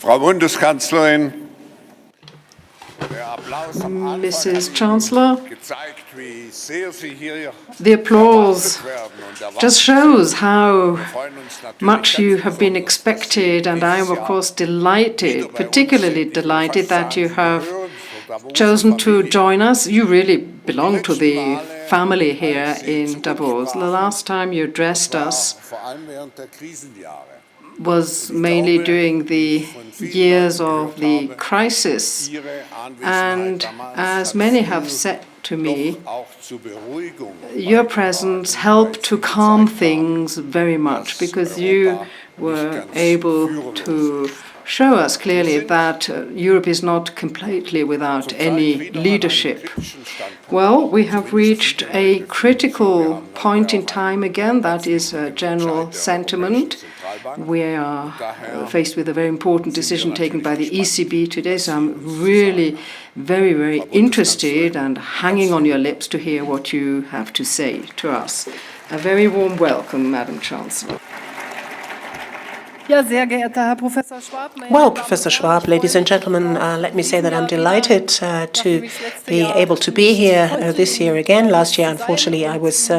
Frau Bundeskanzlerin, Mrs. Chancellor, the applause just shows how much you have been expected, and I am of course delighted, particularly delighted that you have chosen to join us. You really belong to the family here in Davos. The last time you addressed us was mainly during the years of the crisis, and as many have said to me, your presence helped to calm things very much, because you were able to show us clearly that Europe is not completely without any leadership. Well, we have reached a critical point in time again. That is a general sentiment. We are faced with a very important decision taken by the ECB today, so I'm really very, very interested and hanging on your lips to hear what you have to say to us. A very warm welcome, Madam Chancellor. Well, Professor Schwab, ladies and gentlemen, let me say that I'm delighted to be able to be here this year again. Last year, unfortunately, I was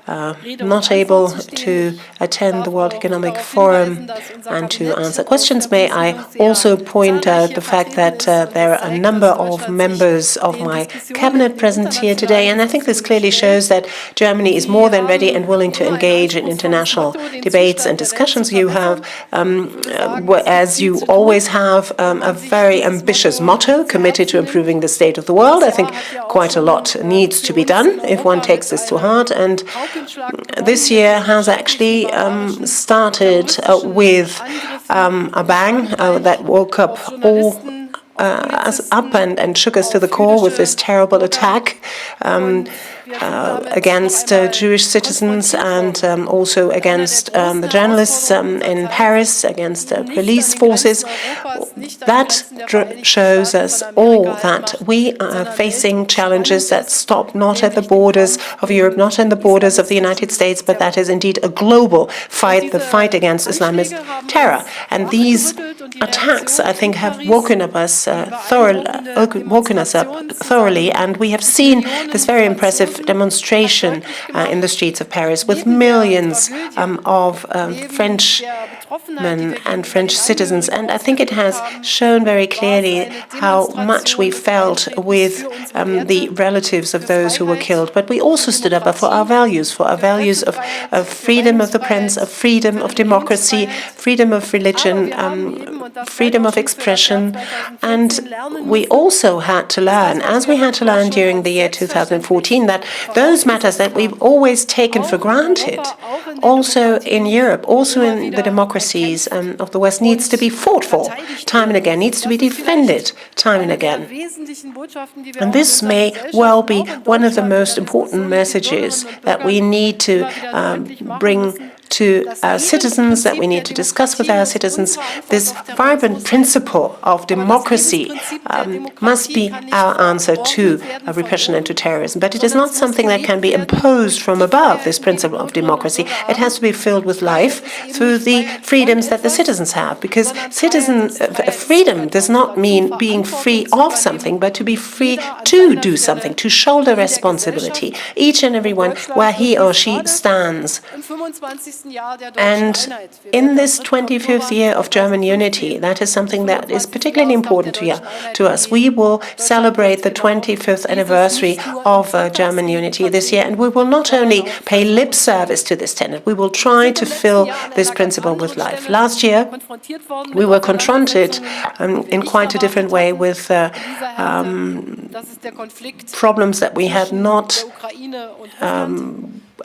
not able to attend the World Economic Forum and to answer questions. May I also point out the fact that there are a number of members of my cabinet present here today, and I think this clearly shows that Germany is more than ready and willing to engage in international debates and discussions. You have, as you always have, a very ambitious motto, committed to improving the state of the world. I think quite a lot needs to be done if one takes this to heart, and this year has actually started with a bang that woke up all us up and shook us to the core with this terrible attack against Jewish citizens, and also against the journalists in Paris, against police forces. That shows us all that we are facing challenges that stop not at the borders of Europe, not in the borders of the United States, but that is indeed a global fight, the fight against Islamist terror. And these attacks, I think, have woken us up thoroughly, and we have seen this very impressive demonstration in the streets of Paris with millions of Frenchmen and French citizens. And I think it has shown very clearly how much we felt with the relatives of those who were killed. But we also stood up for our values of freedom of the press, of freedom of democracy, freedom of religion, freedom of expression. And we also had to learn, as we had to learn during the year 2014, that those matters that we've always taken for granted, also in Europe, also in the democracies of the West, needs to be fought for time and again, needs to be defended time and again. And this may well be one of the most important messages that we need to bring to our citizens, that we need to discuss with our citizens. This vibrant principle of democracy must be our answer to repression and to terrorism. But it is not something that can be imposed from above, this principle of democracy. It has to be filled with life through the freedoms that the citizens have, because freedom does not mean being free of something, but to be free to do something, to shoulder responsibility, each and every one where he or she stands. And in this 25th year of German unity, that is something that is particularly important to us. We will celebrate the 25th anniversary of German unity this year, and we will not only pay lip service to this tenet, we will try to fill this principle with life. Last year, we were confronted in quite a different way with problems that we had not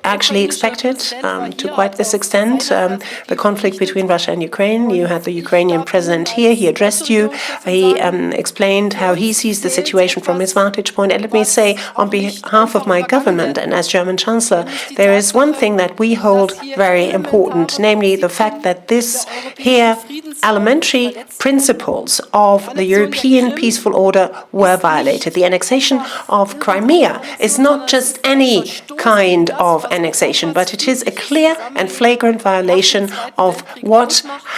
actually expected to quite this extent. The conflict between Russia and Ukraine. You had the Ukrainian president here. He addressed you. He explained how he sees the situation from his vantage point. And let me say, on behalf of my government and as German Chancellor, there is one thing that we hold very important, namely the fact that this here elementary principles of the European peaceful order were violated. The annexation of Crimea is not just any kind of of annexation, but it is a clear and flagrant violation of what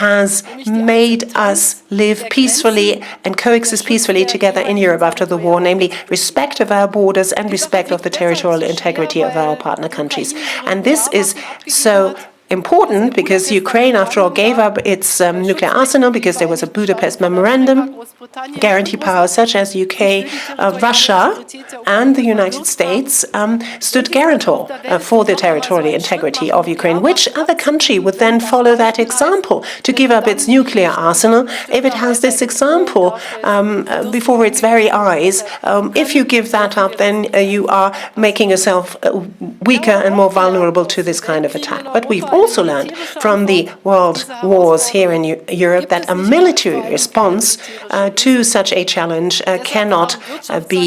has made us live peacefully and coexist peacefully together in Europe after the war, namely respect of our borders and respect of the territorial integrity of our partner countries. And this is so important because Ukraine, after all, gave up its nuclear arsenal because there was a Budapest memorandum guarantee powers such as UK, Russia, and the United States stood guarantor for the territorial integrity of Ukraine. Which other country would then follow that example to give up its nuclear arsenal if it has this example before its very eyes? If you give that up, then you are making yourself weaker and more vulnerable to this kind of attack. But we've also learned from the world wars here in Europe that a military response to such a challenge cannot be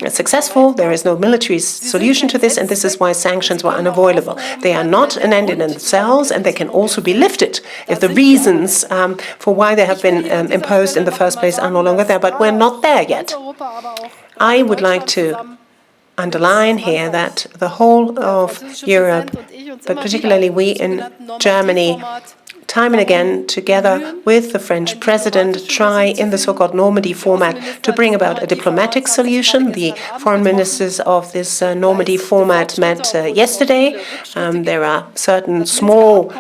successful. There is no military solution to this, and this is why sanctions were unavoidable. They are not an end in themselves, and they can also be lifted if the reasons for why they have been imposed in the first place are no longer there, but we're not there yet. I would like to underline here that the whole of Europe, but particularly we in Germany, time and again, together with the French president, try in the so-called Normandy format to bring about a diplomatic solution. The foreign ministers of this Normandy format met yesterday. There are certain small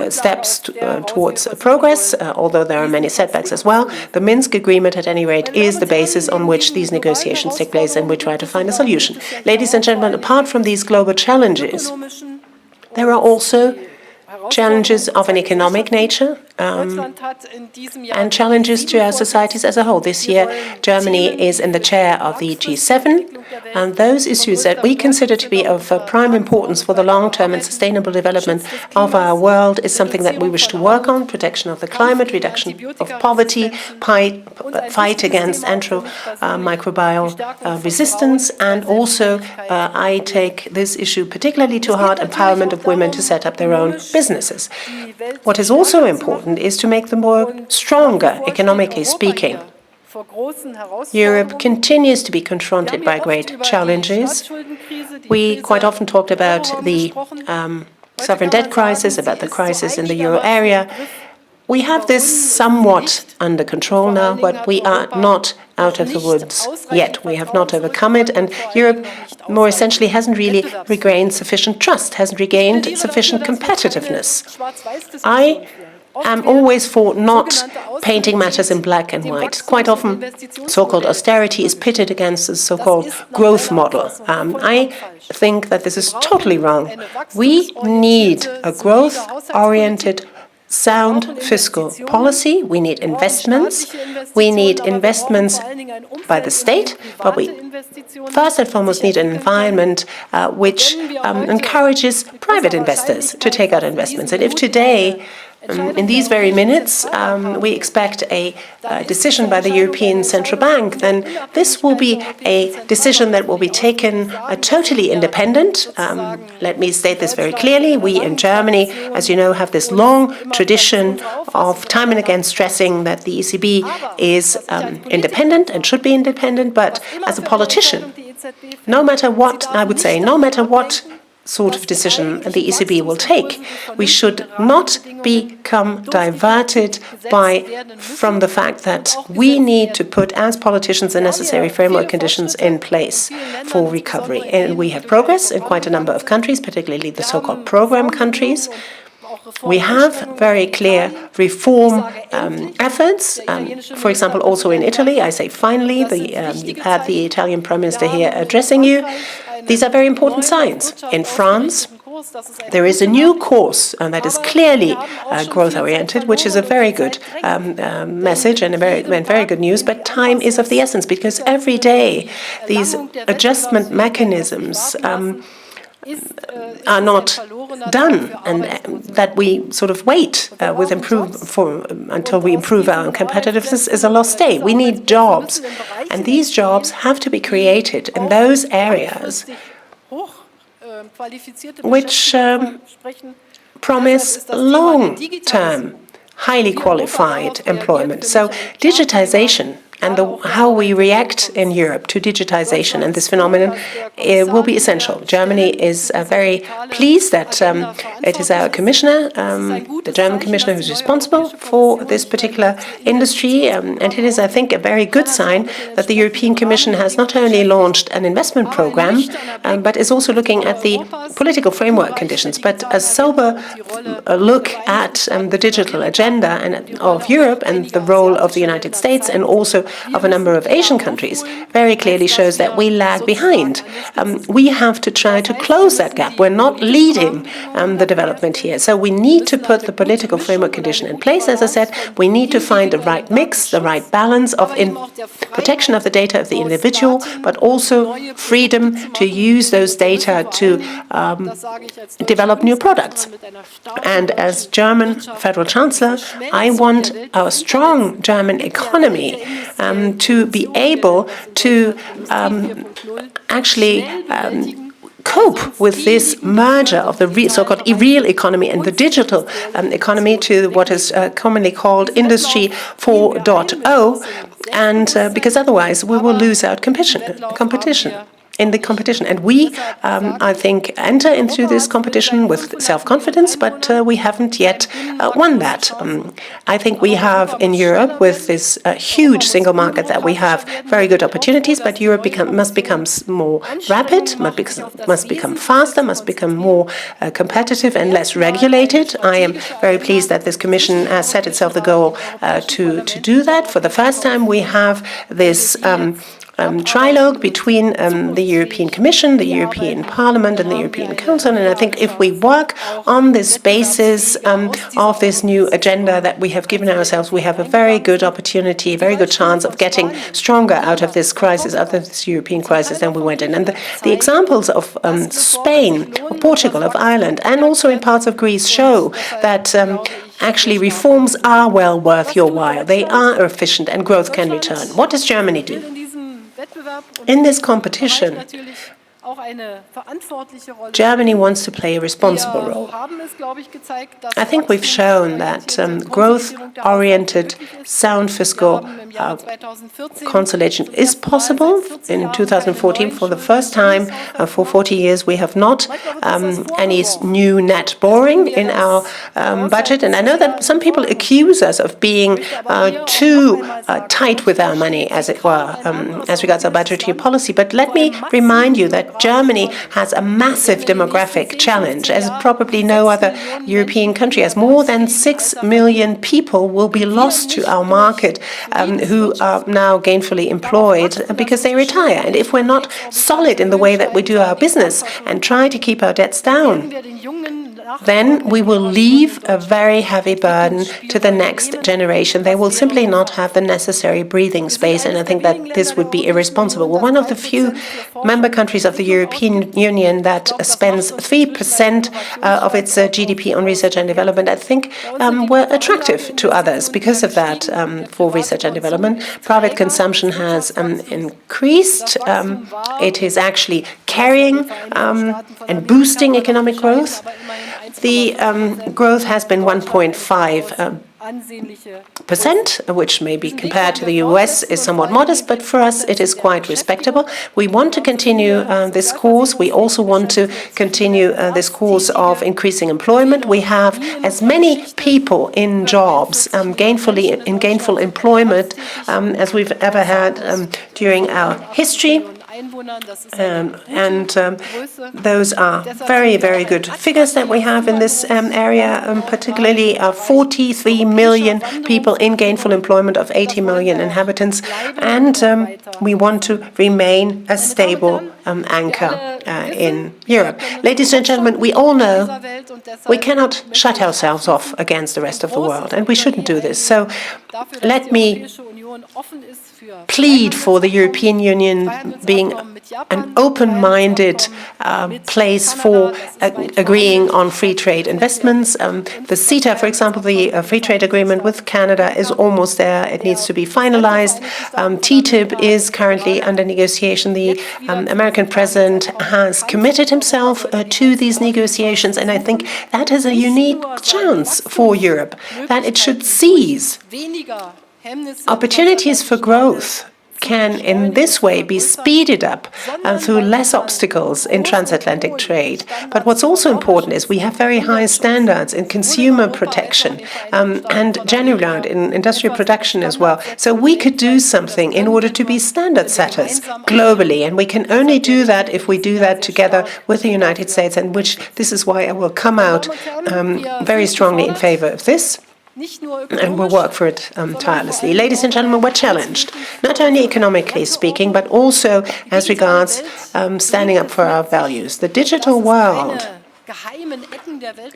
steps towards progress, although there are many setbacks as well. The Minsk agreement, at any rate, is the basis on which these negotiations take place, and we try to find a solution. Ladies and gentlemen, apart from these global challenges, there are also challenges of an economic nature and challenges to our societies as a whole. This year, Germany is in the chair of the G7, and those issues that we consider to be of prime importance for the long-term and sustainable development of our world is something that we wish to work on: protection of the climate, reduction of poverty, fight against antimicrobial resistance, and also I take this issue particularly to heart: empowerment of women to set up their own businesses. What is also important is to make them more stronger, economically speaking. Europe continues to be confronted by great challenges. We quite often talked about the sovereign debt crisis, about the crisis in the euro area. We have this somewhat under control now, but we are not out of the woods yet. We have not overcome it, and Europe, more essentially, hasn't really regained sufficient trust, hasn't regained sufficient competitiveness. I am always for not painting matters in black and white. Quite often, so-called austerity is pitted against the so-called growth model. I think that this is totally wrong. We need a growth-oriented, sound fiscal policy. We need investments. We need investments by the state, but we first and foremost need an environment which encourages private investors to take out investments. And if today, in these very minutes, we expect a decision by the European Central Bank, then this will be a decision that will be taken totally independent. Let me state this very clearly. We in Germany, as you know, have this long tradition of time and again stressing that the ECB is independent and should be independent, but as a politician, no matter what, I would say, no matter what sort of decision the ECB will take, we should not become diverted from the fact that we need to put, as politicians, the necessary framework conditions in place for recovery. And we have progress in quite a number of countries, particularly the so-called program countries. We have very clear reform efforts. For example, also in Italy, I say finally, you've had the Italian Prime Minister here addressing you. These are very important signs. In France, there is a new course that is clearly growth-oriented, which is a very good message and very good news. But time is of the essence, because every day these adjustment mechanisms are not done, and that we sort of wait until we improve our competitiveness is a lost day. We need jobs, and these jobs have to be created in those areas which promise long-term, highly qualified employment. So digitization and how we react in Europe to digitization and this phenomenon will be essential. Germany is very pleased that it is our commissioner, the German commissioner, who's responsible for this particular industry. And it is, I think, a very good sign that the European Commission has not only launched an investment program, but is also looking at the political framework conditions. But a sober look at the digital agenda of Europe and the role of the United States and also of a number of Asian countries very clearly shows that we lag behind. We have to try to close that gap. We're not leading the development here. So we need to put the political framework condition in place. As I said, we need to find the right mix, the right balance of protection of the data of the individual, but also freedom to use those data to develop new products. And as German Federal Chancellor, I want our strong German economy to be able to actually cope with this merger of the so-called real economy and the digital economy to what is commonly called Industry 4.0, and because otherwise we will lose out in the competition. And we, I think, enter into this competition with self-confidence, but we haven't yet won that. I think we have in Europe, with this huge single market that we have, very good opportunities, but Europe must become more rapid, must become faster, must become more competitive and less regulated. I am very pleased that this Commission has set itself the goal to do that. For the first time, we have this trilogue between the European Commission, the European Parliament, and the European Council. And I think if we work on this basis of this new agenda that we have given ourselves, we have a very good opportunity, a very good chance of getting stronger out of this crisis, out of this European crisis than we went in. And the examples of Spain, of Portugal, of Ireland, and also in parts of Greece show that actually reforms are well worth your while. They are efficient and growth can return. What does Germany do? In this competition, Germany wants to play a responsible role. I think we've shown that growth-oriented, sound fiscal consolidation is possible. In 2014, for the first time for 40 years, we have not any new net borrowing in our budget. And I know that some people accuse us of being too tight with our money, as it were, as regards our budgetary policy. But let me remind you that Germany has a massive demographic challenge, as probably no other European country has. More than 6 million people will be lost to our market who are now gainfully employed because they retire. And if we're not solid in the way that we do our business and try to keep our debts down, then we will leave a very heavy burden to the next generation. They will simply not have the necessary breathing space, and I think that this would be irresponsible. We're one of the few member countries of the European Union that spends 3% of its GDP on research and development. I think we're attractive to others because of that for research and development. Private consumption has increased. It is actually carrying and boosting economic growth. The growth has been 1.5%, which maybe compared to the US is somewhat modest, but for us it is quite respectable. We want to continue this course. We also want to continue this course of increasing employment. We have as many people in jobs, gainful employment, as we've ever had during our history. Those are very, very good figures that we have in this area, particularly 43 million people in gainful employment of 80 million inhabitants, and we want to remain a stable anchor in Europe. Ladies and gentlemen, we all know we cannot shut ourselves off against the rest of the world, and we shouldn't do this. So let me plead for the European Union being an open-minded place for agreeing on free trade investments. The CETA, for example, the free trade agreement with Canada, is almost there. It needs to be finalized. TTIP is currently under negotiation. The American president has committed himself to these negotiations, and I think that is a unique chance for Europe that it should seize. Opportunities for growth can in this way be speeded up through less obstacles in transatlantic trade. But what's also important is we have very high standards in consumer protection and generally around in industrial production as well. So we could do something in order to be standard setters globally, and we can only do that if we do that together with the United States, and which this is why I will come out very strongly in favor of this. And we'll work for it tirelessly. Ladies and gentlemen, we're challenged, not only economically speaking, but also as regards standing up for our values. The digital world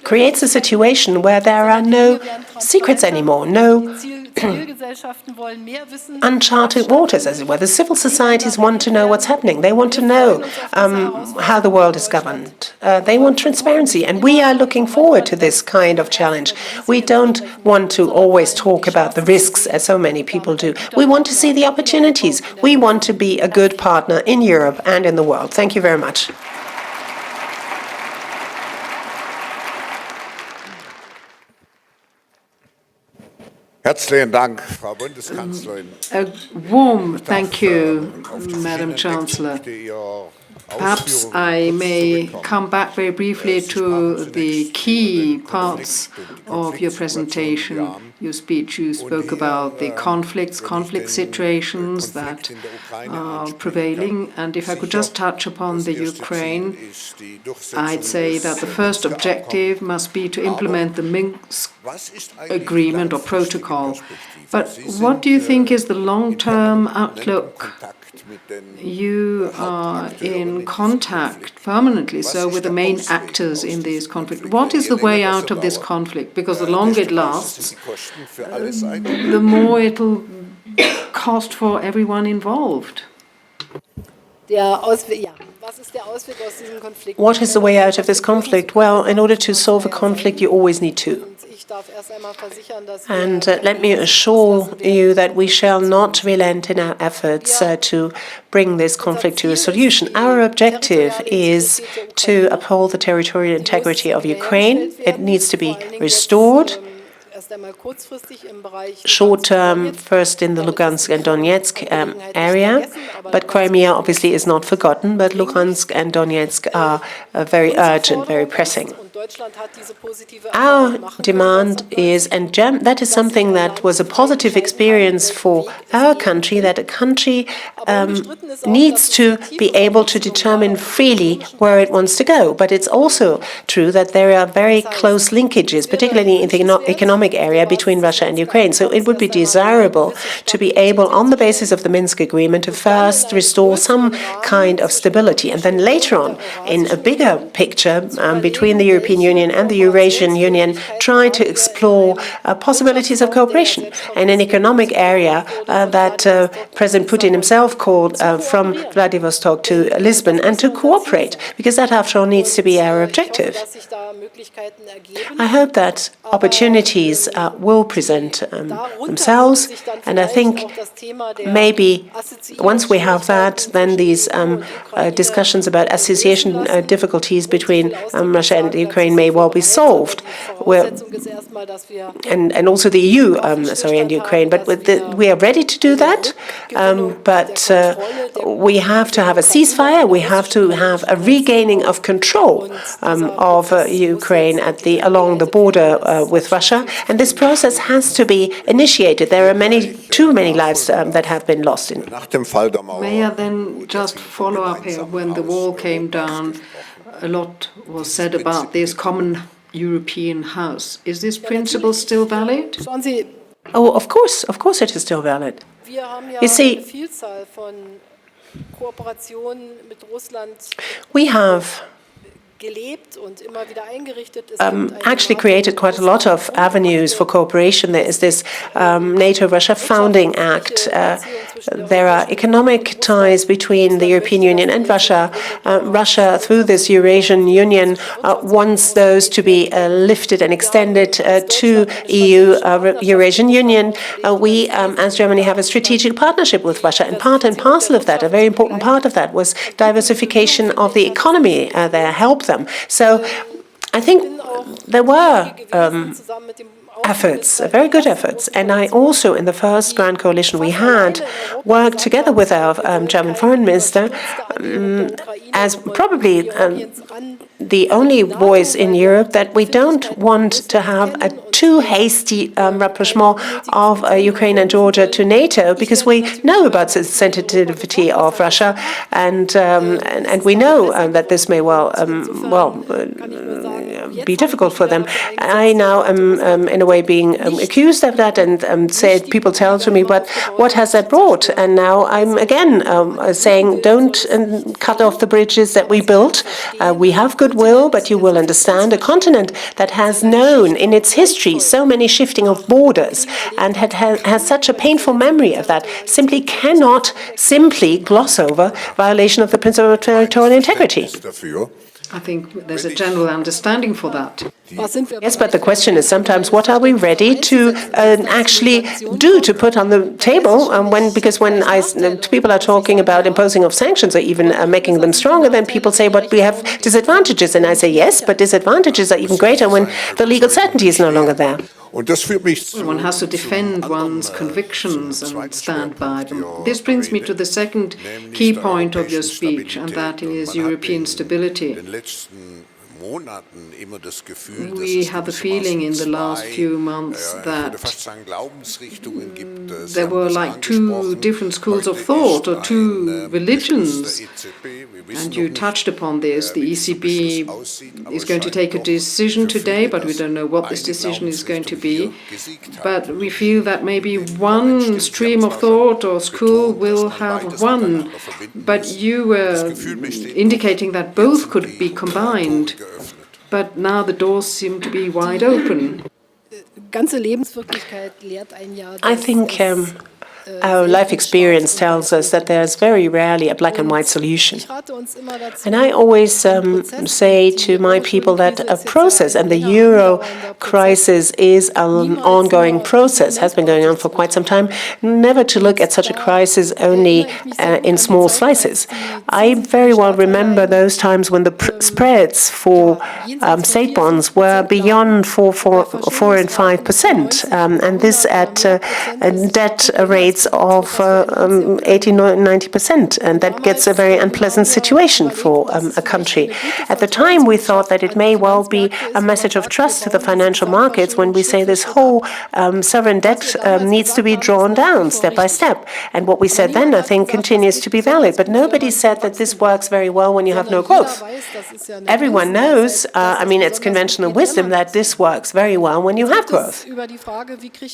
creates a situation where there are no secrets anymore, no uncharted waters, as it were. The civil societies want to know what's happening. They want to know how the world is governed. They want transparency, and we are looking forward to this kind of challenge. We don't want to always talk about the risks, as so many people do. We want to see the opportunities. We want to be a good partner in Europe and in the world. Thank you very much. Herzlichen Dank, Frau Bundeskanzlerin. A warm thank you, Madam Chancellor. Perhaps I may come back very briefly to the key parts of your presentation, your speech. You spoke about the conflict situations that are prevailing. And if I could just touch upon the Ukraine, I'd say that the first objective must be to implement the Minsk agreement or protocol. But what do you think is the long-term outlook? You are in contact permanently, so with the main actors in this conflict. What is the way out of this conflict? Because the longer it lasts, the more it'll cost for everyone involved. What is the way out of this conflict? Well, in order to solve a conflict, you always need two. And let me assure you that we shall not relent in our efforts to bring this conflict to a solution. Our objective is to uphold the territorial integrity of Ukraine. It needs to be restored. Short term, first in the Lugansk and Donetsk area, but Crimea obviously is not forgotten, but Lugansk and Donetsk are very urgent, very pressing. Our demand is, and that is something that was a positive experience for our country, that a country needs to be able to determine freely where it wants to go. But it's also true that there are very close linkages, particularly in the economic area, between Russia and Ukraine. So it would be desirable to be able, on the basis of the Minsk agreement, to first restore some kind of stability. And then later on, in a bigger picture, between the European Union and the Eurasian Union, try to explore possibilities of cooperation in an economic area that President Putin himself called from Vladivostok to Lisbon, and to cooperate, because that, after all, needs to be our objective. I hope that opportunities will present themselves, and I think maybe once we have that, then these discussions about association difficulties between Russia and Ukraine may well be solved. And also the EU, and Ukraine. But we are ready to do that. But we have to have a ceasefire. We have to have a regaining of control of Ukraine along the border with Russia. And this process has to be initiated. There are too many lives that have been lost in. May I then just follow up here? When the wall came down, a lot was said about this common European house. Is this principle still valid? Oh, of course it is still valid. You see, we have actually created quite a lot of avenues for cooperation. There is this NATO-Russia Founding Act. There are economic ties between the European Union and Russia. Russia, through this Eurasian Union, wants those to be lifted and extended to EU, Eurasian Union. We, as Germany, have a strategic partnership with Russia, and part and parcel of that, a very important part of that, was diversification of the economy there, help them. So I think there were efforts, very good efforts. And I also, in the first Grand Coalition we had, worked together with our German Foreign Minister as probably the only voice in Europe that we don't want to have a too hasty rapprochement of Ukraine and Georgia to NATO, because we know about the sensitivity of Russia, and we know that this may be difficult for them. I now am in a way being accused of that, and said people tell to me, but what has that brought? And now I'm again saying, don't cut off the bridges that we built. We have goodwill, but you will understand a continent that has known in its history so many shifting of borders and has such a painful memory of that simply cannot simply gloss over violation of the principle of territorial integrity. I think there's a general understanding for that. Yes, but the question is sometimes, what are we ready to actually do, to put on the table? Because when people are talking about imposing of sanctions or even making them stronger, then people say, but we have disadvantages. And I say, yes, but disadvantages are even greater when the legal certainty is no longer there. One has to defend one's convictions and stand by them. This brings me to the second key point of your speech, and that is European stability. We had the feeling in the last few months that there were like two different schools of thought or two religions. And you touched upon this. The ECB is going to take a decision today, but we don't know what this decision is going to be. But we feel that maybe one stream of thought or school will have won. But you were indicating that both could be combined. But now the doors seem to be wide open. I think our life experience tells us that there's very rarely a black and white solution. And I always say to my people that a process, and the euro crisis is an ongoing process, has been going on for quite some time, never to look at such a crisis only in small slices. I very well remember those times when the spreads for state bonds were beyond 4 and 5%, and this at debt rates of 80-90%, and that gets a very unpleasant situation for a country. At the time, we thought that it may well be a message of trust to the financial markets when we say this whole sovereign debt needs to be drawn down step by step. And what we said then, I think, continues to be valid. But nobody said that this works very well when you have no growth. Everyone knows, it's conventional wisdom that this works very well when you have growth.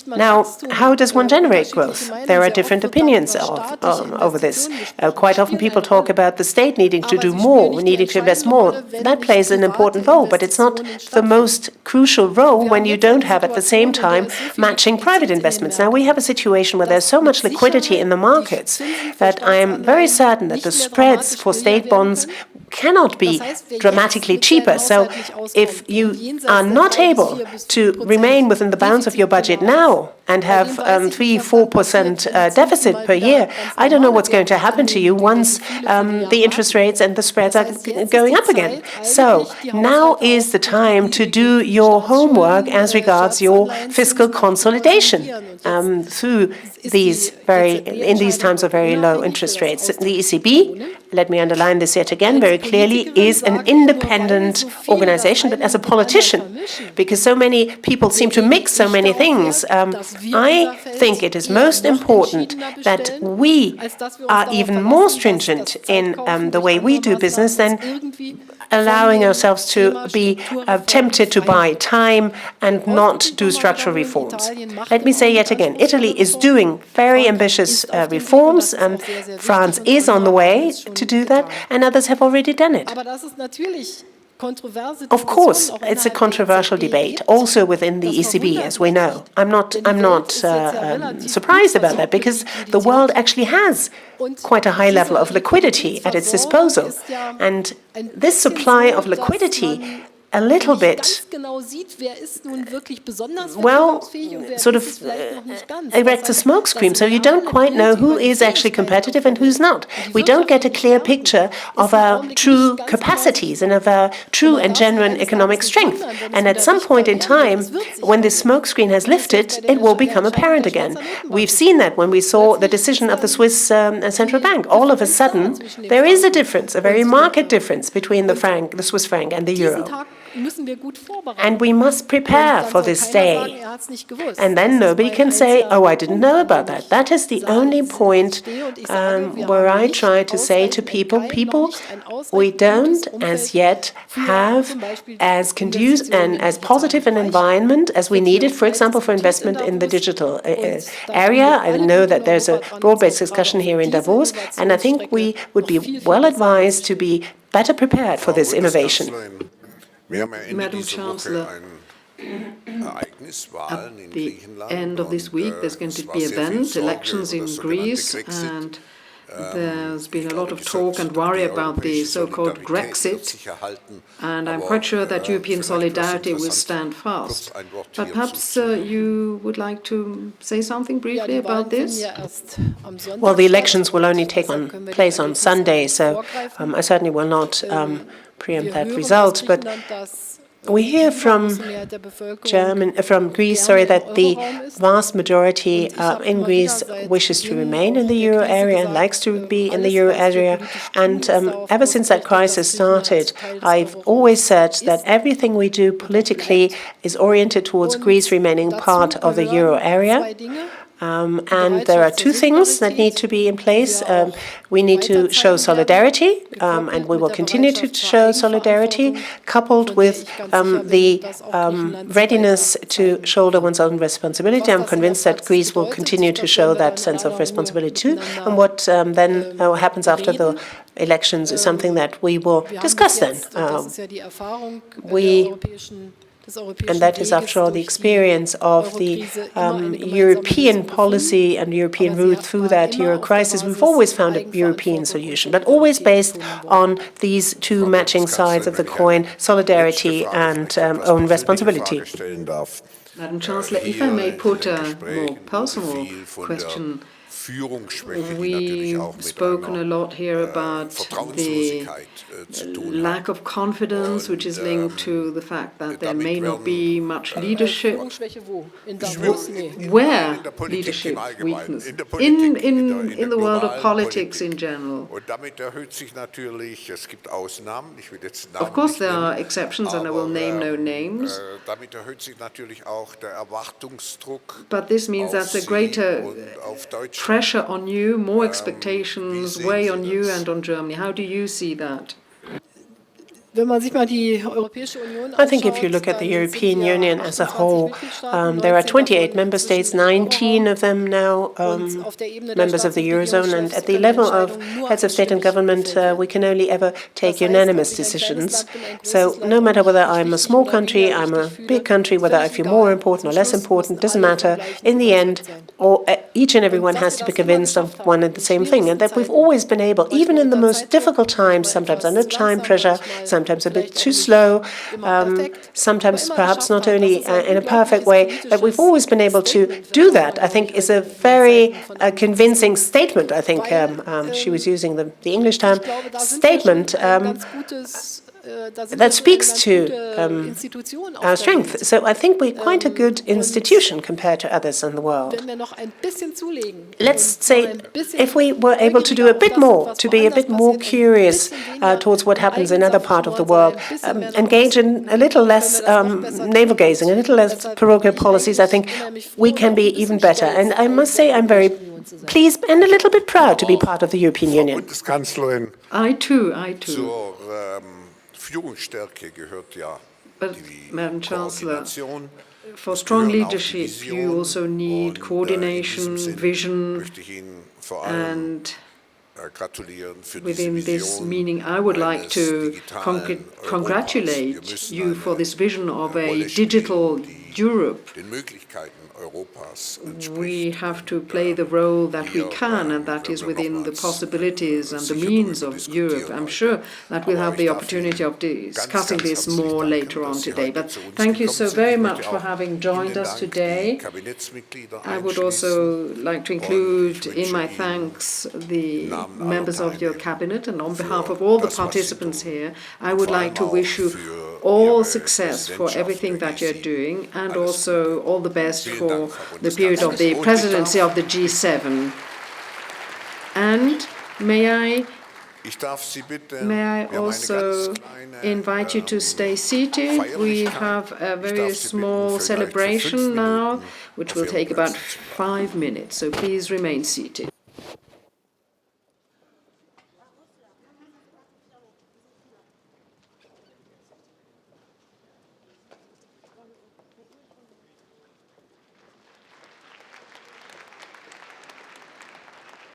Now, how does one generate growth? There are different opinions over this. Quite often people talk about the state needing to do more, needing to invest more. That plays an important role, but it's not the most crucial role when you don't have at the same time matching private investments. Now we have a situation where there's so much liquidity in the markets that I am very certain that the spreads for state bonds cannot be dramatically cheaper. So if you are not able to remain within the bounds of your budget now and have 3-4% deficit per year, I don't know what's going to happen to you once the interest rates and the spreads are going up again. So now is the time to do your homework as regards your fiscal consolidation through in these times of very low interest rates. The ECB, let me underline this yet again very clearly, is an independent organization, but as a politician, because so many people seem to mix so many things, I think it is most important that we are even more stringent in the way we do business than allowing ourselves to be tempted to buy time and not do structural reforms. Let me say yet again, Italy is doing very ambitious reforms, and France is on the way to do that, and others have already done it. Of course, it's a controversial debate, also within the ECB, as we know. I'm not surprised about that, because the world actually has quite a high level of liquidity at its disposal. And this supply of liquidity a little bit, well, sort of erects a smokescreen, so you don't quite know who is actually competitive and who's not. We don't get a clear picture of our true capacities and of our true and genuine economic strength. And at some point in time, when this smokescreen has lifted, it will become apparent again. We've seen that when we saw the decision of the Swiss Central Bank. All of a sudden, there is a difference, a very marked difference between the Swiss franc and the euro. And we must prepare for this day. And then nobody can say, oh, I didn't know about that. That is the only point where I try to say to people, we don't as yet have as conducive and as positive an environment as we needed, for example, for investment in the digital area. I know that there's a broad-based discussion here in Davos, and I think we would be well advised to be better prepared for this innovation. Madam Chancellor, at the end of this week, there's going to be elections in Greece, and there's been a lot of talk and worry about the so-called Grexit, and I'm quite sure that European solidarity will stand fast. But perhaps you would like to say something briefly about this? Well, the elections will only take place on Sunday, so I certainly will not preempt that result, but we hear from Greece, that the vast majority in Greece wishes to remain in the euro area and likes to be in the euro area. And ever since that crisis started, I've always said that everything we do politically is oriented towards Greece remaining part of the euro area. And there are two things that need to be in place. We need to show solidarity, and we will continue to show solidarity, coupled with the readiness to shoulder one's own responsibility. I'm convinced that Greece will continue to show that sense of responsibility too. And what then happens after the elections is something that we will discuss then. And that is, after all, the experience of the European policy and European route through that euro crisis. We've always found a European solution, but always based on these two matching sides of the coin, solidarity and own responsibility. Madam Chancellor, if I may put a more personal question. We've spoken a lot here about the lack of confidence, which is linked to the fact that there may not be much leadership. Where leadership weakness? In the world of politics in general. Of course, there are exceptions, and I will name no names. But this means that's a greater pressure on you, more expectations, weigh on you and on Germany. How do you see that? I think if you look at the European Union as a whole, there are 28 member states, 19 of them now members of the Eurozone, and at the level of heads of state and government, we can only ever take unanimous decisions. So no matter whether I'm a small country, I'm a big country, whether I feel more important or less important, doesn't matter. In the end, each and everyone has to be convinced of one and the same thing, and that we've always been able, even in the most difficult times, sometimes under time pressure, sometimes a bit too slow, sometimes perhaps not only in a perfect way, but we've always been able to do that, I think, is a very convincing statement. I think she was using the English term, statement, that speaks to our strength. So I think we're quite a good institution compared to others in the world. Let's say if we were able to do a bit more, to be a bit more curious towards what happens in other parts of the world, engage in a little less navel-gazing, a little less parochial policies, I think we can be even better. And I must say I'm very pleased and a little bit proud to be part of the European Union. I too. But, Madam Chancellor, for strong leadership, you also need coordination, vision, and within this meaning, I would like to congratulate you for this vision of a digital Europe we have to play the role that we can, and that is within the possibilities and the means of Europe. I'm sure that we'll have the opportunity of discussing this more later on today. But thank you so very much for having joined us today. I would also like to include in my thanks the members of your cabinet, and on behalf of all the participants here, I would like to wish you all success for everything that you're doing, and also all the best for the period of the presidency of the G7. And may I also invite you to stay seated. We have a very small celebration now, which will take about 5 minutes, so please remain seated.